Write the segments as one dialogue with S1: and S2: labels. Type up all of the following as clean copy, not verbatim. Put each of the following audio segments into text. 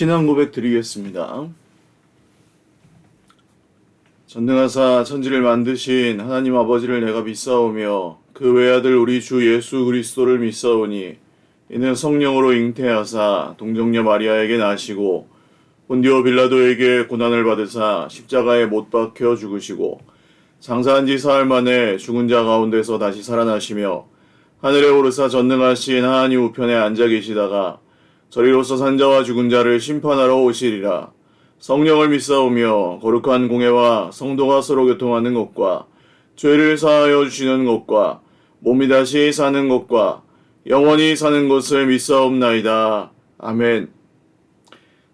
S1: 신앙 고백 드리겠습니다. 전능하사 천지를 만드신 하나님 아버지를 내가 믿사오며 그 외아들 우리 주 예수 그리스도를 믿사오니 이는 성령으로 잉태하사 동정녀 마리아에게 나시고 본디오 빌라도에게 고난을 받으사 십자가에 못 박혀 죽으시고 장사한 지 사흘 만에 죽은 자 가운데서 다시 살아나시며 하늘에 오르사 전능하신 하나님 우편에 앉아 계시다가 저리로서 산자와 죽은 자를 심판하러 오시리라. 성령을 믿사오며 거룩한 공회와 성도가 서로 교통하는 것과 죄를 사하여 주시는 것과 몸이 다시 사는 것과 영원히 사는 것을 믿사옵나이다. 아멘.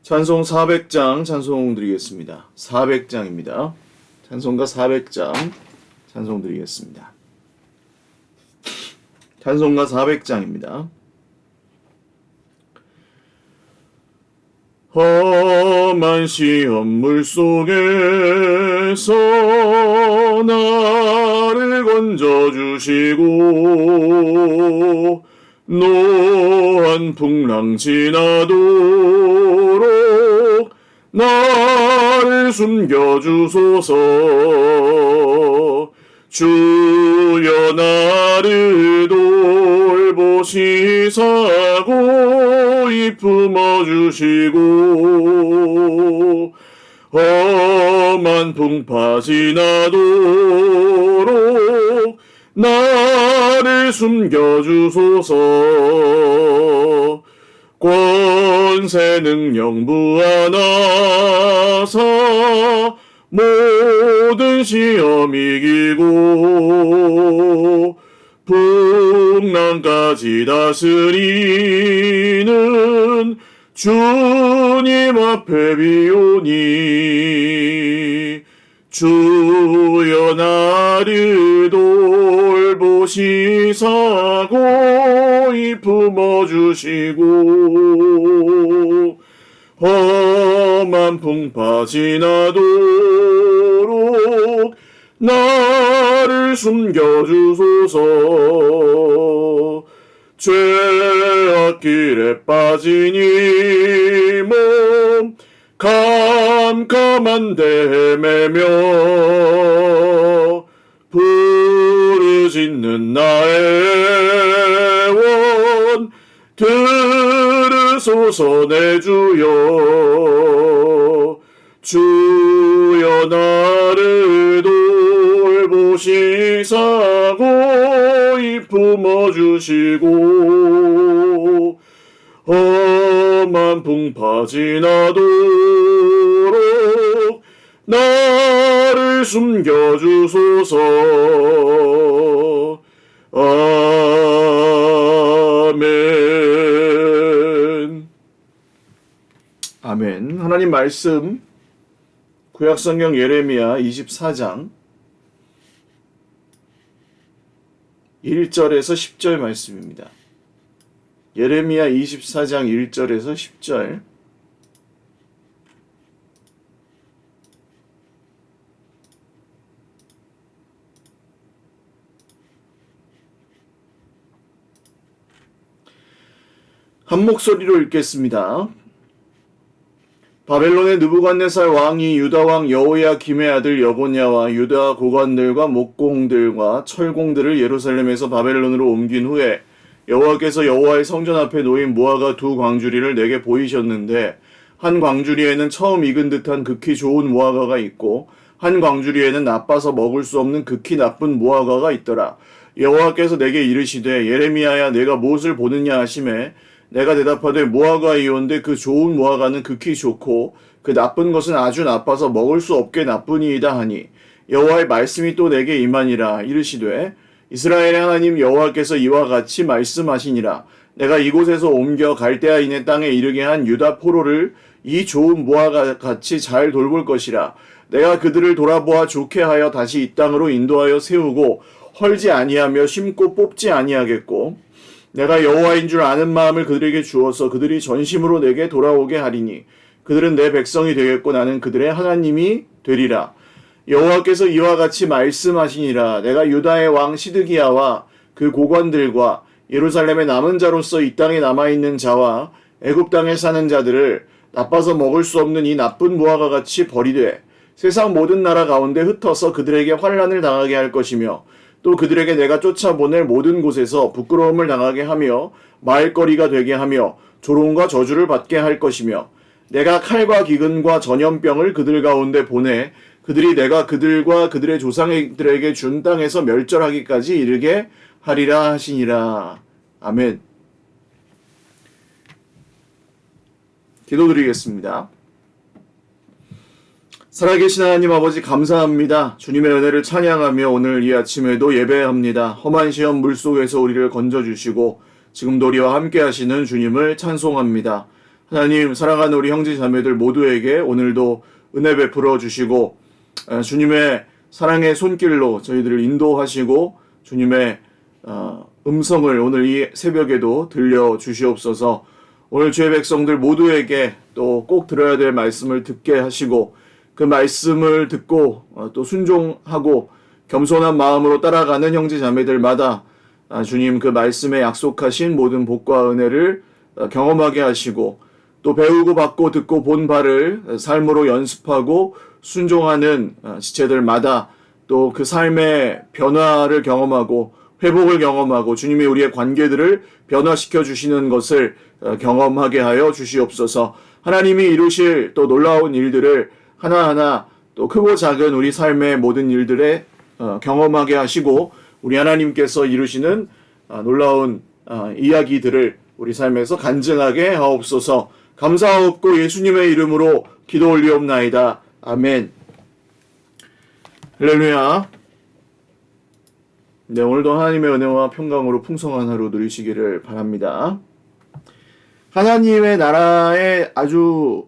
S1: 찬송 400장 찬송 드리겠습니다. 400장입니다. 찬송가 400장 찬송 드리겠습니다. 찬송가 400장입니다. 험한 시험 물속에서 나를 건져주시고 노한 풍랑 지나도록 나를 숨겨주소서. 주여 나를 돌보시사 고이 품어주시고 험한 풍파 지나도록 나를 숨겨주소서. 권세 능력 무한하사 모든 시험 이기고 풍랑까지 다스리는 주님 앞에 비오니 주여 나를 돌보시사 고이 품어주시고 험한 풍파 지나도록 나를 숨겨주소서. 죄악길에 빠진 이 몸 캄캄한 데 헤매며 부르짖는 나의 원 들으소서. 내 주여 주여 나를 돌보시사 고이 품어주시고 험한 풍파 지나도록 나를 숨겨주소서. 아멘. 아멘. 하나님 말씀 구약성경 예레미야 24장 1절에서 10절 말씀입니다. 예레미야 24장 1절에서 10절. 한 목소리로 읽겠습니다. 바벨론의 느부갓네살 왕이 유다 왕 여호야김의 아들 여고냐와 유다 고관들과 목공들과 철공들을 예루살렘에서 바벨론으로 옮긴 후에 여호와께서 여호와의 성전 앞에 놓인 무화과 두 광주리를 내게 보이셨는데 한 광주리에는 처음 익은 듯한 극히 좋은 무화과가 있고 한 광주리에는 나빠서 먹을 수 없는 극히 나쁜 무화과가 있더라. 여호와께서 내게 이르시되 예레미야야 내가 무엇을 보느냐 하시매 내가 대답하되 무화과이온데 그 좋은 무화과는 극히 좋고 그 나쁜 것은 아주 나빠서 먹을 수 없게 나쁘니이다 하니 여호와의 말씀이 또 내게 임하니라. 이르시되 이스라엘의 하나님 여호와께서 이와 같이 말씀하시니라. 내가 이곳에서 옮겨 갈대아인의 땅에 이르게 한 유다 포로를 이 좋은 무화과 같이 잘 돌볼 것이라. 내가 그들을 돌아보아 좋게 하여 다시 이 땅으로 인도하여 세우고 헐지 아니하며 심고 뽑지 아니하겠고 내가 여호와인 줄 아는 마음을 그들에게 주어서 그들이 전심으로 내게 돌아오게 하리니 그들은 내 백성이 되겠고 나는 그들의 하나님이 되리라. 여호와께서 이와 같이 말씀하시니라. 내가 유다의 왕 시드기야와 그 고관들과 예루살렘의 남은 자로서 이 땅에 남아있는 자와 애굽 땅에 사는 자들을 나빠서 먹을 수 없는 이 나쁜 무화과 같이 버리되 세상 모든 나라 가운데 흩어서 그들에게 환난을 당하게 할 것이며 또 그들에게 내가 쫓아보낼 모든 곳에서 부끄러움을 당하게 하며 말거리가 되게 하며 조롱과 저주를 받게 할 것이며 내가 칼과 기근과 전염병을 그들 가운데 보내 그들이 내가 그들과 그들의 조상들에게 준 땅에서 멸절하기까지 이르게 하리라 하시니라. 아멘. 기도드리겠습니다. 살아계신 하나님 아버지 감사합니다. 주님의 은혜를 찬양하며 오늘 이 아침에도 예배합니다. 험한 시험 물속에서 우리를 건져주시고 지금도 우리와 함께 하시는 주님을 찬송합니다. 하나님 사랑하는 우리 형제 자매들 모두에게 오늘도 은혜 베풀어 주시고 주님의 사랑의 손길로 저희들을 인도하시고 주님의 음성을 오늘 이 새벽에도 들려주시옵소서. 오늘 주의 백성들 모두에게 또 꼭 들어야 될 말씀을 듣게 하시고 그 말씀을 듣고 또 순종하고 겸손한 마음으로 따라가는 형제 자매들마다 주님 그 말씀에 약속하신 모든 복과 은혜를 경험하게 하시고 또 배우고 받고 듣고 본 바를 삶으로 연습하고 순종하는 지체들마다 또 그 삶의 변화를 경험하고 회복을 경험하고 주님이 우리의 관계들을 변화시켜 주시는 것을 경험하게 하여 주시옵소서. 하나님이 이루실 또 놀라운 일들을 하나하나 또 크고 작은 우리 삶의 모든 일들에 경험하게 하시고 우리 하나님께서 이루시는 놀라운 이야기들을 우리 삶에서 간증하게 하옵소서. 감사하옵고 예수님의 이름으로 기도 올리옵나이다. 아멘. 할렐루야. 네, 오늘도 하나님의 은혜와 평강으로 풍성한 하루 누리시기를 바랍니다. 하나님의 나라에 아주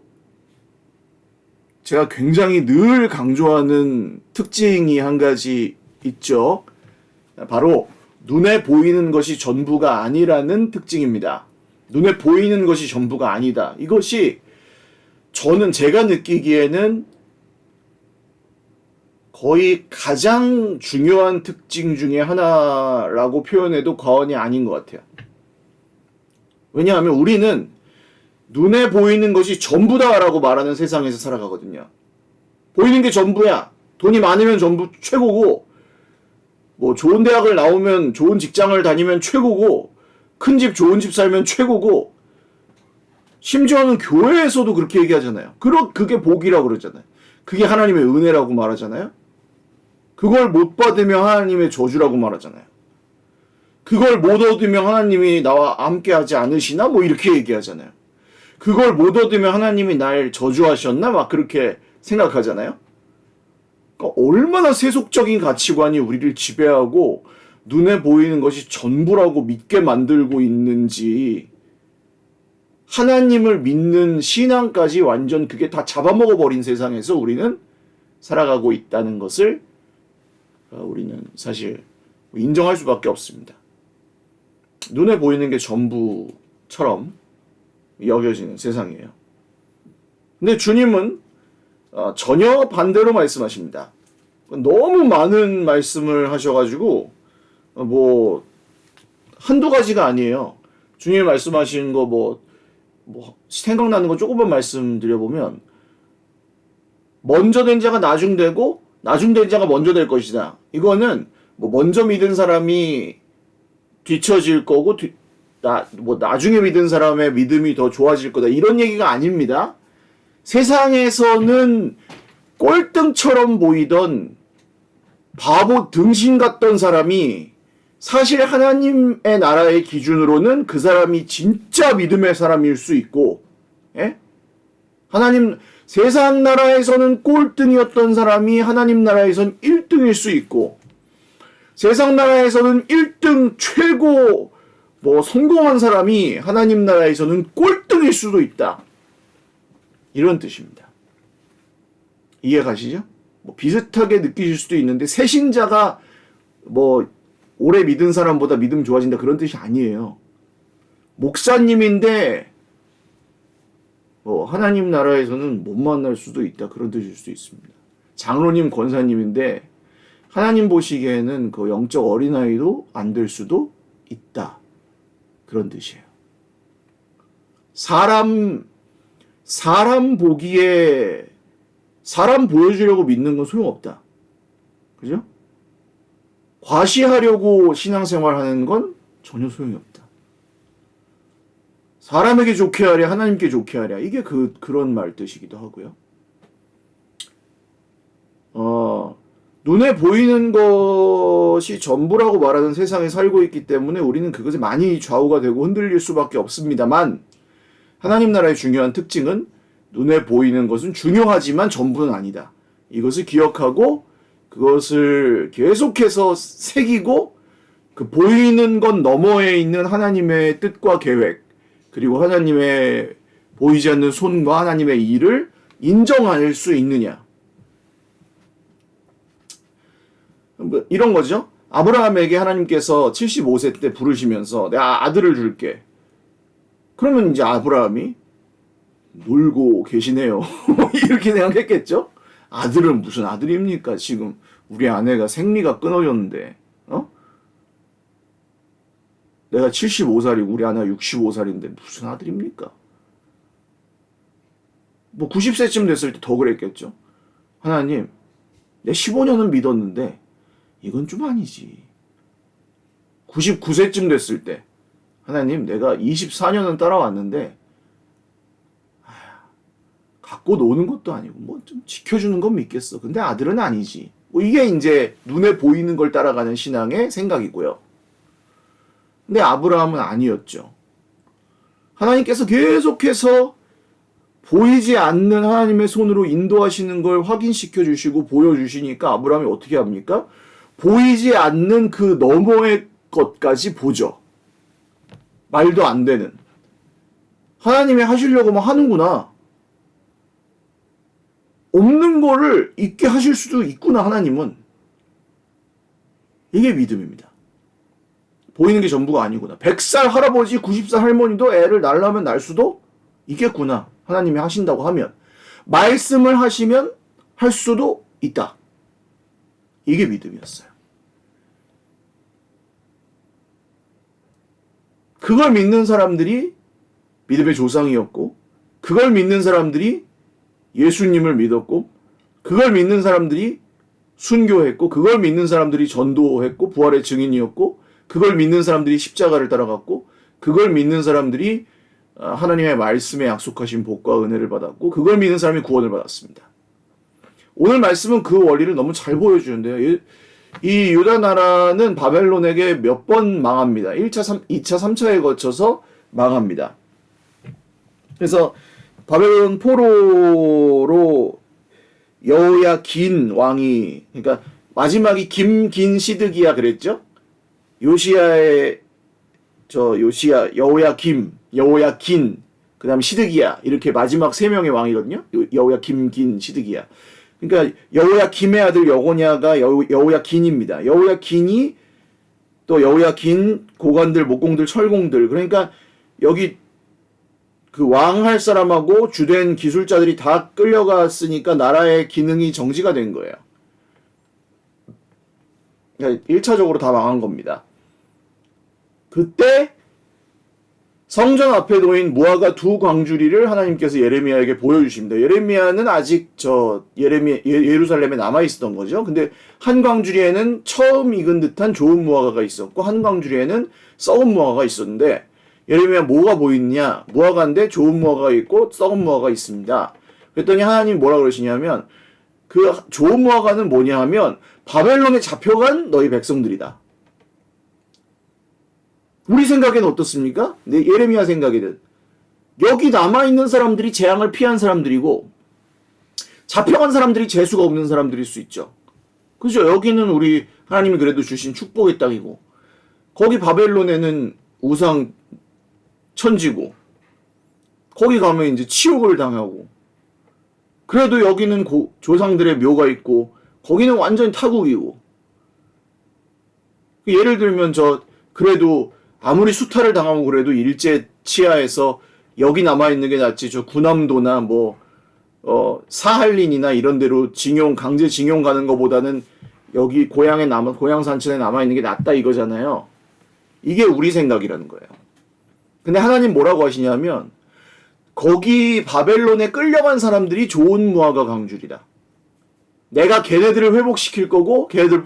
S1: 제가 굉장히 늘 강조하는 특징이 한 가지 있죠. 바로 눈에 보이는 것이 전부가 아니라는 특징입니다. 눈에 보이는 것이 전부가 아니다. 이것이 제가 느끼기에는 거의 가장 중요한 특징 중에 하나라고 표현해도 과언이 아닌 것 같아요. 왜냐하면 우리는 눈에 보이는 것이 전부다라고 말하는 세상에서 살아가거든요. 보이는 게 전부야. 돈이 많으면 전부 최고고, 뭐 좋은 대학을 나오면 좋은 직장을 다니면 최고고, 큰 집 좋은 집 살면 최고고, 심지어는 교회에서도 그렇게 얘기하잖아요. 그게 복이라고 그러잖아요. 그게 하나님의 은혜라고 말하잖아요. 그걸 못 받으면 하나님의 저주라고 말하잖아요. 그걸 못 얻으면 하나님이 나와 함께하지 않으시나? 뭐 이렇게 얘기하잖아요. 그걸 못 얻으면 하나님이 날 저주하셨나? 막 그렇게 생각하잖아요. 그러니까 얼마나 세속적인 가치관이 우리를 지배하고 눈에 보이는 것이 전부라고 믿게 만들고 있는지, 하나님을 믿는 신앙까지 완전 그게 다 잡아먹어버린 세상에서 우리는 살아가고 있다는 것을 우리는 사실 인정할 수밖에 없습니다. 눈에 보이는 게 전부처럼 여겨지는 세상이에요. 근데 주님은 전혀 반대로 말씀하십니다. 너무 많은 말씀을 하셔가지고 뭐 한두 가지가 아니에요. 주님이 말씀하신 거 뭐 생각나는 거 조금만 말씀드려보면, 먼저 된 자가 나중되고 나중된 자가 먼저 될 것이다. 이거는 뭐 먼저 믿은 사람이 뒤처질 거고 나중에 믿은 사람의 믿음이 더 좋아질 거다. 이런 얘기가 아닙니다. 세상에서는 꼴등처럼 보이던 바보 등신 같던 사람이 사실 하나님의 나라의 기준으로는 그 사람이 진짜 믿음의 사람일 수 있고, 세상 나라에서는 꼴등이었던 사람이 하나님 나라에서는 1등일 수 있고, 세상 나라에서는 1등 최고 성공한 사람이 하나님 나라에서는 꼴등일 수도 있다. 이런 뜻입니다. 이해 가시죠? 비슷하게 느끼실 수도 있는데, 새신자가 오래 믿은 사람보다 믿음 좋아진다, 그런 뜻이 아니에요. 목사님인데 하나님 나라에서는 못 만날 수도 있다, 그런 뜻일 수도 있습니다. 장로님, 권사님인데 하나님 보시기에는 그 영적 어린아이도 안 될 수도 있다, 그런 뜻이에요. 사람 보기에 사람 보여주려고 믿는 건 소용없다. 그죠? 과시하려고 신앙생활 하는 건 전혀 소용이 없다. 사람에게 좋게 하랴 하나님께 좋게 하랴 이게 그런 말 뜻이기도 하고요. 눈에 보이는 것이 전부라고 말하는 세상에 살고 있기 때문에 우리는 그것에 많이 좌우가 되고 흔들릴 수밖에 없습니다만 하나님 나라의 중요한 특징은 눈에 보이는 것은 중요하지만 전부는 아니다. 이것을 기억하고 그것을 계속해서 새기고 그 보이는 것 너머에 있는 하나님의 뜻과 계획 그리고 하나님의 보이지 않는 손과 하나님의 일을 인정할 수 있느냐. 이런 거죠. 아브라함에게 하나님께서 75세 때 부르시면서 내가 아들을 줄게. 그러면 이제 아브라함이 놀고 계시네요. 이렇게 생각했겠죠? 아들은 무슨 아들입니까? 지금 우리 아내가 생리가 끊어졌는데 내가 75살이고 우리 아내가 65살인데 무슨 아들입니까? 뭐 90세쯤 됐을 때 더 그랬겠죠. 하나님, 내 15년은 믿었는데 이건 좀 아니지. 99세쯤 됐을 때 하나님, 내가 24년은 따라왔는데 갖고 노는 것도 아니고 뭐 좀 지켜주는 건 믿겠어. 근데 아들은 아니지. 뭐 이게 이제 눈에 보이는 걸 따라가는 신앙의 생각이고요. 근데 아브라함은 아니었죠. 하나님께서 계속해서 보이지 않는 하나님의 손으로 인도하시는 걸 확인시켜 주시고 보여주시니까 아브라함이 어떻게 합니까? 보이지 않는 그 너머의 것까지 보죠. 말도 안 되는. 하나님이 하시려고만 하는구나. 없는 거를 있게 하실 수도 있구나, 하나님은. 이게 믿음입니다. 보이는 게 전부가 아니구나. 100살 할아버지, 90살 할머니도 애를 낳으려면 낳을 수도 있겠구나. 하나님이 하신다고 하면. 말씀을 하시면 할 수도 있다. 이게 믿음이었어요. 그걸 믿는 사람들이 믿음의 조상이었고, 그걸 믿는 사람들이 예수님을 믿었고, 그걸 믿는 사람들이 순교했고, 그걸 믿는 사람들이 전도했고, 부활의 증인이었고, 그걸 믿는 사람들이 십자가를 따라갔고, 그걸 믿는 사람들이 하나님의 말씀에 약속하신 복과 은혜를 받았고, 그걸 믿는 사람이 구원을 받았습니다. 오늘 말씀은 그 원리를 너무 잘 보여주는데요. 이 유다 나라는 바벨론에게 몇 번 망합니다. 1차, 2차, 3차에 거쳐서 망합니다. 그래서 바벨론 포로로 여호야긴 왕이, 그러니까 마지막이 김긴 시드기야 그랬죠? 여호야긴, 그 다음 시드기야, 이렇게 마지막 3명의 왕이거든요. 여호야김, 긴, 시드기야. 그러니까 여호야김의 아들 여고냐가 여호야긴입니다. 여호야긴이 또 여호야긴 고관들, 목공들, 철공들, 그러니까 여기 그 왕 할 사람하고 주된 기술자들이 다 끌려갔으니까 나라의 기능이 정지가 된 거예요. 그러니까 1차적으로 다 망한 겁니다. 그때 성전 앞에 놓인 무화과 2광주리를 하나님께서 예레미야에게 보여주십니다. 예레미야는 아직 예루살렘에 남아있었던 거죠. 근데 한 광주리에는 처음 익은 듯한 좋은 무화과가 있었고, 한 광주리에는 썩은 무화과가 있었는데, 예레미야 뭐가 보이느냐? 무화과인데 좋은 무화과가 있고 썩은 무화과가 있습니다. 그랬더니 하나님이 뭐라 그러시냐면, 그 좋은 무화과는 뭐냐 하면 바벨론에 잡혀간 너희 백성들이다. 우리 생각에는 어떻습니까? 예레미야 생각에는 여기 남아있는 사람들이 재앙을 피한 사람들이고 잡혀간 사람들이 재수가 없는 사람들일 수 있죠. 그죠? 여기는 우리 하나님이 그래도 주신 축복의 땅이고, 거기 바벨론에는 우상 천지고, 거기 가면 이제 치욕을 당하고, 그래도 여기는 조상들의 묘가 있고 거기는 완전히 타국이고. 예를 들면 그래도 아무리 수탈을 당하고 그래도 일제 치하에서 여기 남아있는 게 낫지, 저 구남도나 사할린이나 이런 데로 강제 징용 가는 것보다는 여기 고향 산천에 남아있는 게 낫다 이거잖아요. 이게 우리 생각이라는 거예요. 근데 하나님 뭐라고 하시냐면, 거기 바벨론에 끌려간 사람들이 좋은 무화과 강줄이다. 내가 걔네들을 회복시킬 거고 걔네들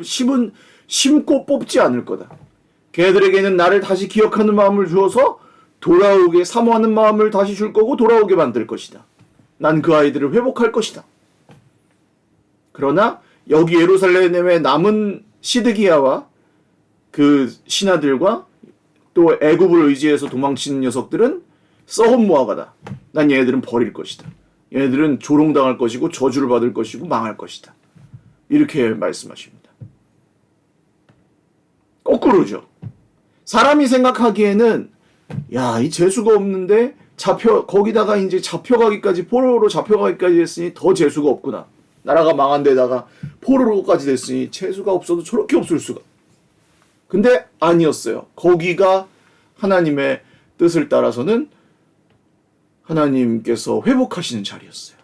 S1: 심고 뽑지 않을 거다. 걔네들에게는 나를 다시 기억하는 마음을 주어서 돌아오게 사모하는 마음을 다시 줄 거고 돌아오게 만들 것이다. 난 그 아이들을 회복할 것이다. 그러나 여기 예루살렘에 남은 시드기야와 그 신하들과 또 애굽을 의지해서 도망치는 녀석들은 썩은 무화과다. 난 얘네들은 버릴 것이다. 얘네들은 조롱당할 것이고 저주를 받을 것이고 망할 것이다. 이렇게 말씀하십니다. 거꾸로죠. 사람이 생각하기에는 야, 이 재수가 없는데 거기다가 이제 잡혀가기까지 포로로 잡혀가기까지 했으니 더 재수가 없구나. 나라가 망한 데다가 포로로까지 됐으니 재수가 없어도 저렇게 없을 수가. 근데 아니었어요. 거기가 하나님의 뜻을 따라서는 하나님께서 회복하시는 자리였어요.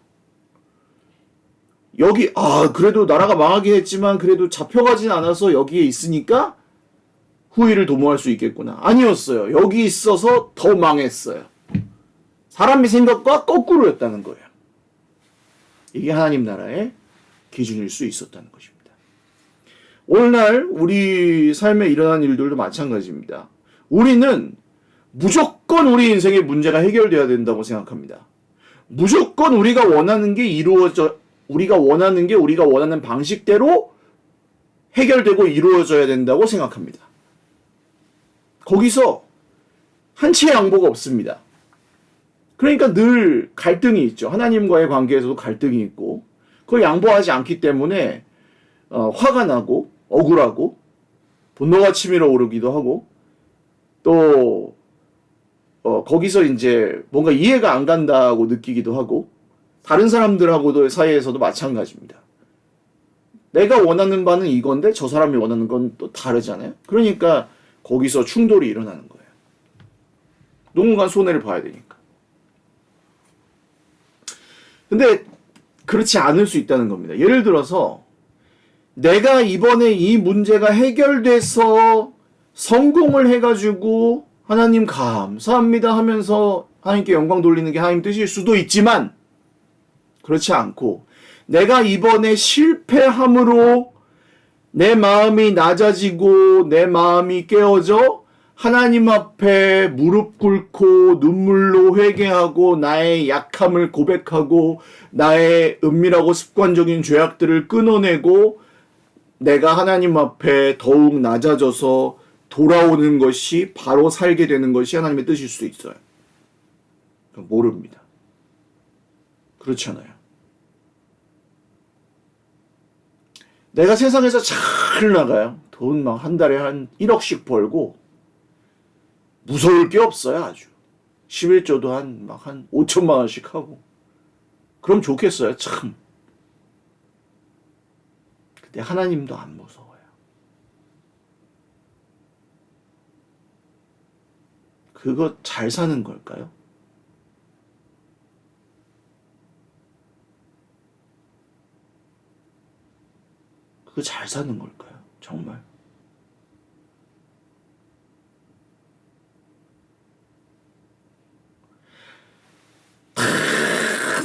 S1: 여기 그래도 나라가 망하긴 했지만 그래도 잡혀가진 않아서 여기에 있으니까 후위를 도모할 수 있겠구나. 아니었어요. 여기 있어서 더 망했어요. 사람의 생각과 거꾸로였다는 거예요. 이게 하나님 나라의 기준일 수 있었다는 것입니다. 오늘날 우리 삶에 일어난 일들도 마찬가지입니다. 우리는 무조건 우리 인생의 문제가 해결돼야 된다고 생각합니다. 무조건 우리가 원하는 게 우리가 원하는 방식대로 해결되고 이루어져야 된다고 생각합니다. 거기서 한치의 양보가 없습니다. 그러니까 늘 갈등이 있죠. 하나님과의 관계에서도 갈등이 있고 그걸 양보하지 않기 때문에 화가 나고 억울하고 분노가 치밀어 오르기도 하고 또 거기서 이제 뭔가 이해가 안 간다고 느끼기도 하고 다른 사람들하고도 사이에서도 마찬가지입니다. 내가 원하는 바는 이건데 저 사람이 원하는 건 또 다르잖아요. 그러니까 거기서 충돌이 일어나는 거예요. 누군가 손해를 봐야 되니까. 근데 그렇지 않을 수 있다는 겁니다. 예를 들어서 내가 이번에 이 문제가 해결돼서 성공을 해가지고 하나님 감사합니다 하면서 하나님께 영광 돌리는 게 하나님 뜻일 수도 있지만 그렇지 않고 내가 이번에 실패함으로 내 마음이 낮아지고 내 마음이 깨어져 하나님 앞에 무릎 꿇고 눈물로 회개하고 나의 약함을 고백하고 나의 은밀하고 습관적인 죄악들을 끊어내고 내가 하나님 앞에 더욱 낮아져서 돌아오는 것이 바로 살게 되는 것이 하나님의 뜻일 수도 있어요. 모릅니다. 그렇잖아요. 내가 세상에서 잘 나가요. 돈 막 한 달에 한 1억씩 벌고 무서울 게 없어요. 아주 11조도 한 5천만 원씩 하고 그럼 좋겠어요. 참. 근데 하나님도 안 무서워요. 그거 잘 사는 걸까요? 그거 잘 사는 걸까요? 정말.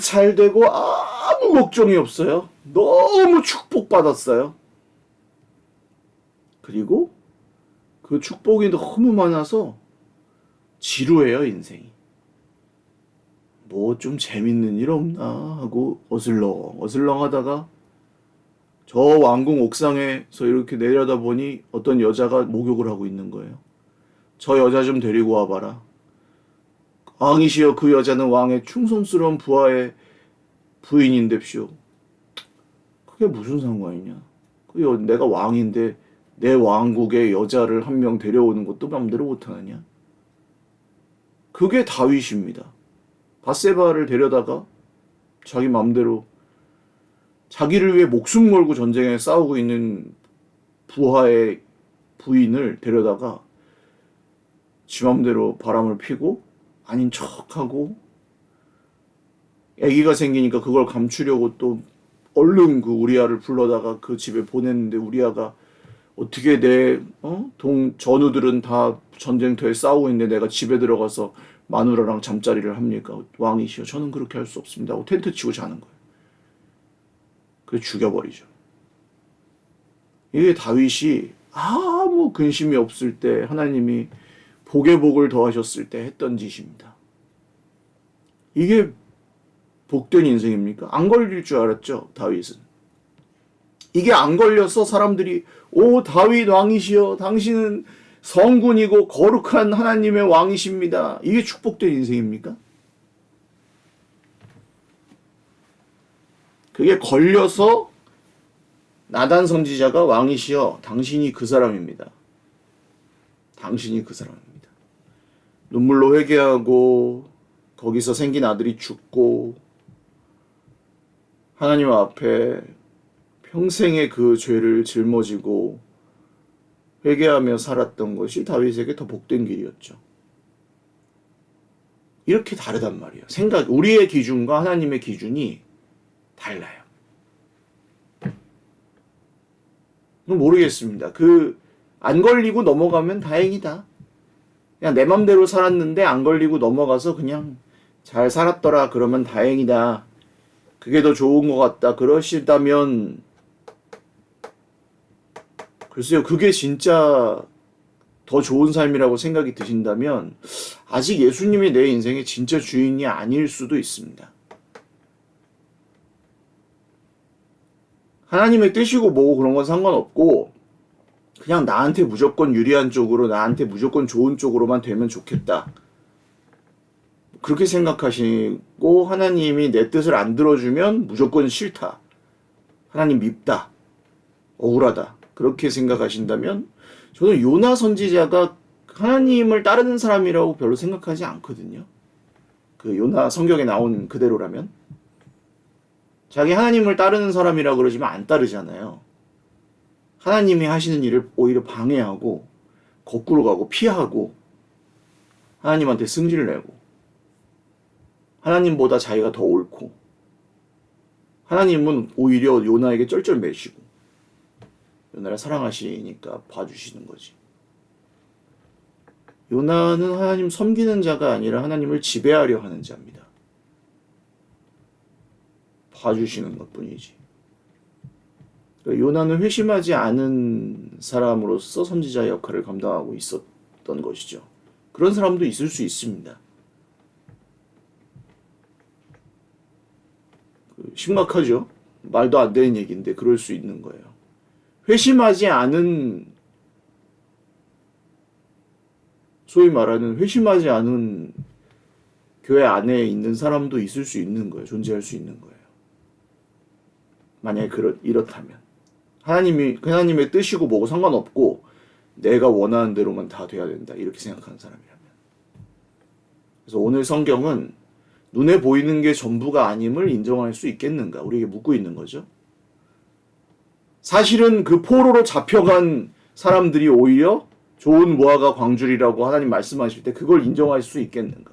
S1: 잘 되고 아무 걱정이 없어요. 너무 축복받았어요. 그리고 그 축복이 너무 많아서 지루해요, 인생이. 뭐 좀 재밌는 일 없나 하고 어슬렁 하다가 저 왕궁 옥상에서 이렇게 내려다보니 어떤 여자가 목욕을 하고 있는 거예요. 저 여자 좀 데리고 와봐라. 왕이시여 그 여자는 왕의 충성스러운 부하의 부인인데쇼. 그게 무슨 상관이냐. 내가 왕인데 내 왕국에 여자를 한 명 데려오는 것도 맘대로 못하느냐. 그게 다윗입니다. 밧세바를 데려다가 자기 맘대로 자기를 위해 목숨 걸고 전쟁에 싸우고 있는 부하의 부인을 데려다가 지 맘대로 바람을 피고 아닌 척하고 아기가 생기니까 그걸 감추려고 또 얼른 그 우리아를 불러다가 그 집에 보냈는데 우리아가 어떻게 내 전우들은 다 전쟁터에 싸우고 있는데 내가 집에 들어가서 마누라랑 잠자리를 합니까? 왕이시여 저는 그렇게 할 수 없습니다 하고 텐트 치고 자는 거예요. 그래서 죽여버리죠. 이게 다윗이 아무 근심이 없을 때 하나님이 복에 복을 더하셨을 때 했던 짓입니다. 이게 복된 인생입니까? 안 걸릴 줄 알았죠, 다윗은. 이게 안 걸려서 사람들이 오 다윗 왕이시여 당신은 성군이고 거룩한 하나님의 왕이십니다. 이게 축복된 인생입니까? 그게 걸려서 나단 선지자가 왕이시여 당신이 그 사람입니다. 당신이 그 사람입니다. 눈물로 회개하고 거기서 생긴 아들이 죽고 하나님 앞에 평생의 그 죄를 짊어지고 회개하며 살았던 것이 다윗에게 더 복된 길이었죠. 이렇게 다르단 말이에요. 우리의 기준과 하나님의 기준이 달라요. 모르겠습니다. 안 걸리고 넘어가면 다행이다. 그냥 내 맘대로 살았는데 안 걸리고 넘어가서 그냥 잘 살았더라. 그러면 다행이다. 그게 더 좋은 것 같다. 그러시다면 글쎄요. 그게 진짜 더 좋은 삶이라고 생각이 드신다면 아직 예수님이 내 인생의 진짜 주인이 아닐 수도 있습니다. 하나님의 뜻이고 뭐고 그런 건 상관없고 그냥 나한테 무조건 유리한 쪽으로 나한테 무조건 좋은 쪽으로만 되면 좋겠다. 그렇게 생각하시고 하나님이 내 뜻을 안 들어주면 무조건 싫다. 하나님 밉다. 억울하다. 그렇게 생각하신다면 저는 요나 선지자가 하나님을 따르는 사람이라고 별로 생각하지 않거든요. 그 요나 성경에 나온 그대로라면 자기 하나님을 따르는 사람이라 그러지만 안 따르잖아요. 하나님이 하시는 일을 오히려 방해하고 거꾸로 가고 피하고 하나님한테 승질을 내고 하나님보다 자기가 더 옳고 하나님은 오히려 요나에게 쩔쩔매시고 요나를 사랑하시니까 봐주시는 거지. 요나는 하나님 섬기는 자가 아니라 하나님을 지배하려 하는 자입니다. 봐주시는 것뿐이지. 요나는 회심하지 않은 사람으로서 선지자의 역할을 감당하고 있었던 것이죠. 그런 사람도 있을 수 있습니다. 심각하죠. 말도 안 되는 얘기인데 그럴 수 있는 거예요. 회심하지 않은 소위 말하는 회심하지 않은 교회 안에 있는 사람도 있을 수 있는 거예요. 존재할 수 있는 거예요. 만약에 이렇다면 하나님의 뜻이고 뭐고 상관없고 내가 원하는 대로만 다 돼야 된다 이렇게 생각하는 사람이라면. 그래서 오늘 성경은 눈에 보이는 게 전부가 아님을 인정할 수 있겠는가 우리에게 묻고 있는 거죠. 사실은 그 포로로 잡혀간 사람들이 오히려 좋은 무화과 광줄이라고 하나님 말씀하실 때 그걸 인정할 수 있겠는가.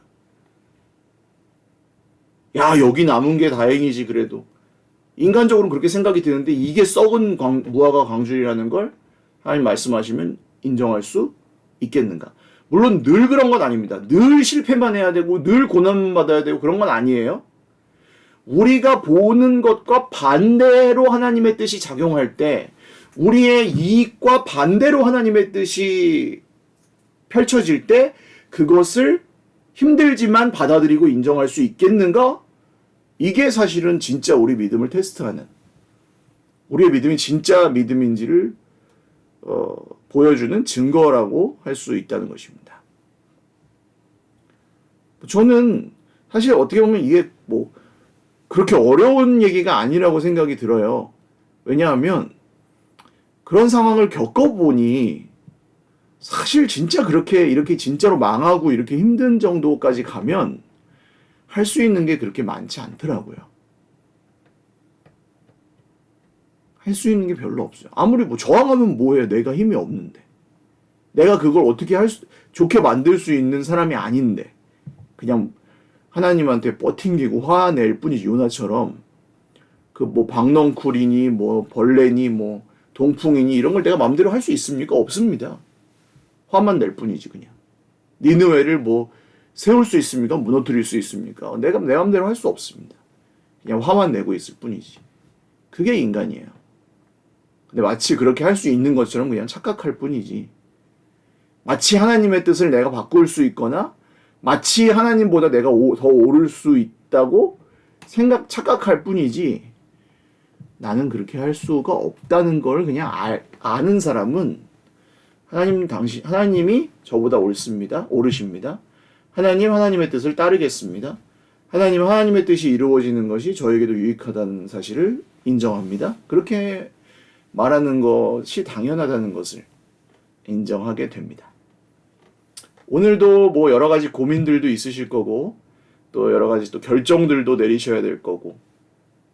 S1: 야 여기 남은 게 다행이지 그래도. 인간적으로는 그렇게 생각이 드는데 이게 썩은 무화과 광줄이라는 걸 하나님 말씀하시면 인정할 수 있겠는가. 물론 늘 그런 건 아닙니다. 늘 실패만 해야 되고 늘 고난만 받아야 되고 그런 건 아니에요. 우리가 보는 것과 반대로 하나님의 뜻이 작용할 때 우리의 이익과 반대로 하나님의 뜻이 펼쳐질 때 그것을 힘들지만 받아들이고 인정할 수 있겠는가? 이게 사실은 진짜 우리 믿음을 테스트하는 우리의 믿음이 진짜 믿음인지를 보여주는 증거라고 할 수 있다는 것입니다. 저는 사실 어떻게 보면 이게 뭐 그렇게 어려운 얘기가 아니라고 생각이 들어요. 왜냐하면 그런 상황을 겪어보니 사실 진짜 이렇게 진짜로 망하고 이렇게 힘든 정도까지 가면 할 수 있는 게 그렇게 많지 않더라고요. 할 수 있는 게 별로 없어요. 아무리 뭐 저항하면 뭐해. 내가 힘이 없는데. 내가 그걸 어떻게 좋게 만들 수 있는 사람이 아닌데. 그냥 하나님한테 버팅기고 화낼 뿐이지. 요나처럼 그 뭐 박넝쿨이니 뭐 벌레니 뭐 동풍이니 이런 걸 내가 마음대로 할 수 있습니까? 없습니다. 화만 낼 뿐이지 그냥. 니느웨를 뭐 세울 수 있습니까? 무너뜨릴 수 있습니까? 내 맘대로 할 수 없습니다. 그냥 화만 내고 있을 뿐이지. 그게 인간이에요. 근데 마치 그렇게 할 수 있는 것처럼 그냥 착각할 뿐이지. 마치 하나님의 뜻을 내가 바꿀 수 있거나 마치 하나님보다 내가 더 옳을 수 있다고 착각할 뿐이지, 나는 그렇게 할 수가 없다는 걸 그냥 아는 사람은 하나님이 저보다 옳으십니다. 하나님의 뜻을 따르겠습니다. 하나님의 뜻이 이루어지는 것이 저에게도 유익하다는 사실을 인정합니다. 그렇게 말하는 것이 당연하다는 것을 인정하게 됩니다. 오늘도 뭐 여러 가지 고민들도 있으실 거고, 또 여러 가지 또 결정들도 내리셔야 될 거고,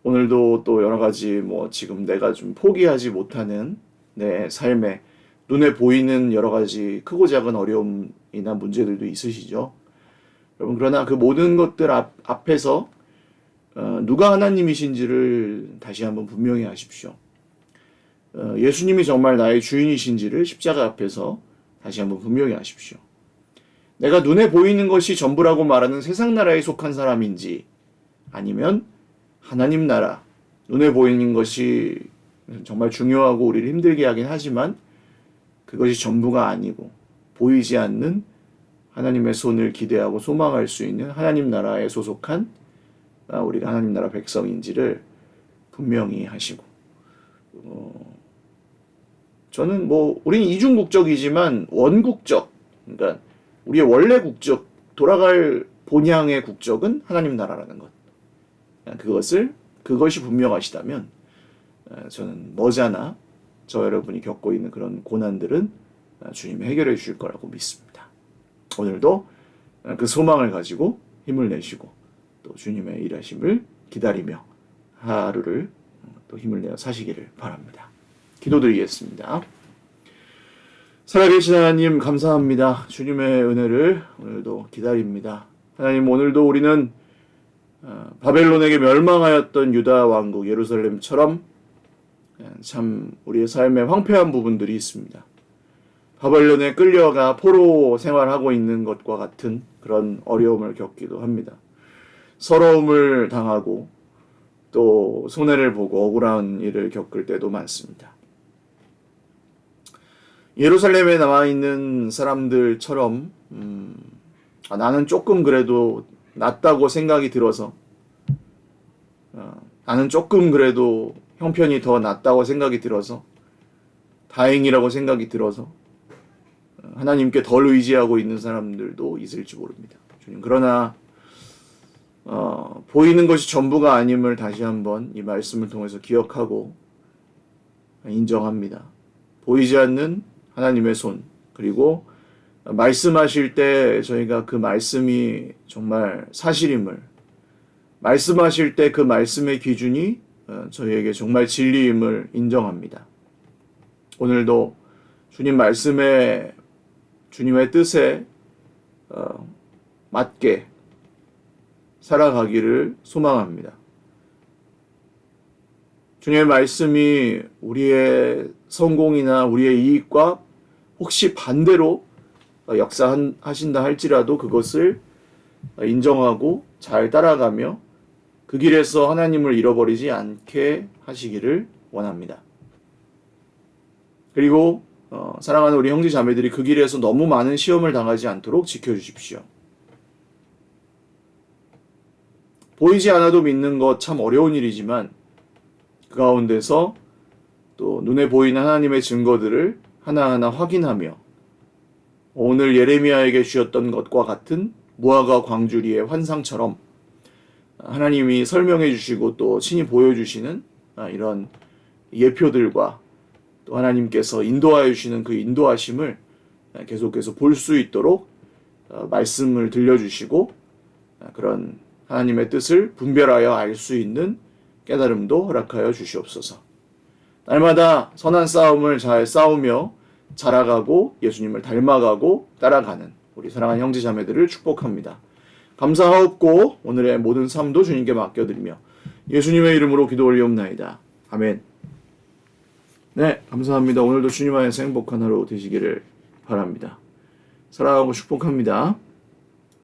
S1: 오늘도 또 여러 가지 뭐 지금 내가 좀 포기하지 못하는 내 삶에 눈에 보이는 여러 가지 크고 작은 어려움이나 문제들도 있으시죠. 여러분, 그러나 그 모든 것들 앞에서 누가 하나님이신지를 다시 한번 분명히 하십시오. 예수님이 정말 나의 주인이신지를 십자가 앞에서 다시 한번 분명히 하십시오. 내가 눈에 보이는 것이 전부라고 말하는 세상 나라에 속한 사람인지, 아니면 하나님 나라, 눈에 보이는 것이 정말 중요하고 우리를 힘들게 하긴 하지만 그것이 전부가 아니고 보이지 않는 하나님의 손을 기대하고 소망할 수 있는 하나님 나라에 소속한 우리가 하나님 나라 백성인지를 분명히 하시고, 저는 뭐 우리는 이중국적이지만 원국적, 그러니까 우리의 원래 국적, 돌아갈 본향의 국적은 하나님 나라라는 것, 그것이 분명하시다면 저는 머지않아 저 여러분이 겪고 있는 그런 고난들은 주님이 해결해 주실 거라고 믿습니다. 오늘도 그 소망을 가지고 힘을 내시고 또 주님의 일하심을 기다리며 하루를 또 힘을 내어 사시기를 바랍니다. 기도드리겠습니다. 살아계신 하나님, 감사합니다. 주님의 은혜를 오늘도 기다립니다. 하나님, 오늘도 우리는 바벨론에게 멸망하였던 유다 왕국 예루살렘처럼 참 우리의 삶에 황폐한 부분들이 있습니다. 바벨론에 끌려가 포로 생활하고 있는 것과 같은 그런 어려움을 겪기도 합니다. 서러움을 당하고 또 손해를 보고 억울한 일을 겪을 때도 많습니다. 예루살렘에 남아있는 사람들처럼 나는 조금 그래도 낫다고 생각이 들어서, 나는 조금 그래도 형편이 더 낫다고 생각이 들어서, 다행이라고 생각이 들어서 하나님께 덜 의지하고 있는 사람들도 있을지 모릅니다. 주님, 그러나 보이는 것이 전부가 아님을 다시 한번 이 말씀을 통해서 기억하고 인정합니다. 보이지 않는 하나님의 손, 그리고 말씀하실 때 저희가 그 말씀이 정말 사실임을, 말씀하실 때 그 말씀의 기준이 저희에게 정말 진리임을 인정합니다. 오늘도 주님 말씀에, 주님의 뜻에 맞게 살아가기를 소망합니다. 주님의 말씀이 우리의 성공이나 우리의 이익과 혹시 반대로 역사하신다 할지라도 그것을 인정하고 잘 따라가며 그 길에서 하나님을 잃어버리지 않게 하시기를 원합니다. 그리고 사랑하는 우리 형제 자매들이 그 길에서 너무 많은 시험을 당하지 않도록 지켜주십시오. 보이지 않아도 믿는 것 참 어려운 일이지만 그 가운데서 또 눈에 보이는 하나님의 증거들을 하나하나 확인하며 오늘 예레미야에게 주셨던 것과 같은 무화과 광주리의 환상처럼 하나님이 설명해 주시고 또 친히 보여주시는 이런 예표들과 또 하나님께서 인도하여 주시는 그 인도하심을 계속해서 볼 수 있도록 말씀을 들려주시고 그런 하나님의 뜻을 분별하여 알 수 있는 깨달음도 허락하여 주시옵소서. 날마다 선한 싸움을 잘 싸우며 자라가고 예수님을 닮아가고 따라가는 우리 사랑하는 형제 자매들을 축복합니다. 감사하옵고 오늘의 모든 삶도 주님께 맡겨드리며 예수님의 이름으로 기도 올리옵나이다. 아멘. 네, 감사합니다. 오늘도 주님 안에서 행복한 하루 되시기를 바랍니다. 사랑하고 축복합니다.